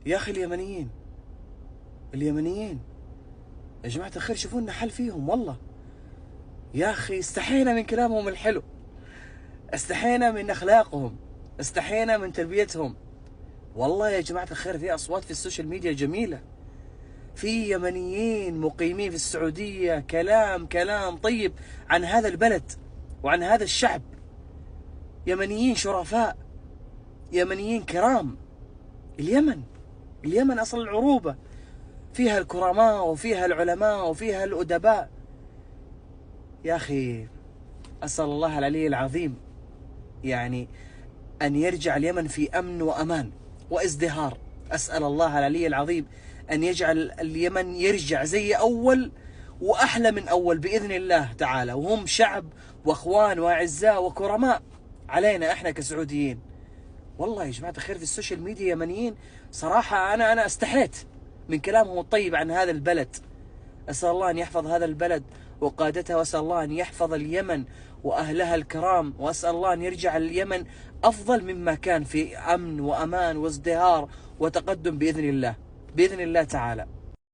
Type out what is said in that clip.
يا أخي اليمنيين يا جماعة الخير، شوفوا لنا حل فيهم والله. يا أخي استحينا من كلامهم الحلو، استحينا من أخلاقهم، استحينا من تربيتهم. والله يا جماعة الخير في أصوات في السوشيال ميديا جميلة، في يمنيين مقيمين في السعودية، كلام طيب عن هذا البلد وعن هذا الشعب. يمنيين شرفاء، يمنيين كرام. اليمن أصل العروبة، فيها الكرماء وفيها العلماء وفيها الأدباء. يا أخي أسأل الله العلي العظيم يعني أن يرجع اليمن في أمن وأمان وازدهار. أسأل الله العلي العظيم أن يجعل اليمن يرجع زي أول وأحلى من أول بإذن الله تعالى، وهم شعب وأخوان وأعزاء وكرماء علينا إحنا كسعوديين. والله يا جماعة الخير في السوشيال ميديا يمنيين صراحة أنا استحيت من كلامهم الطيب عن هذا البلد. أسأل الله أن يحفظ هذا البلد وقادتها، وأسأل الله أن يحفظ اليمن وأهلها الكرام، وأسأل الله أن يرجع اليمن أفضل مما كان في أمن وأمان وازدهار وتقدم بإذن الله تعالى.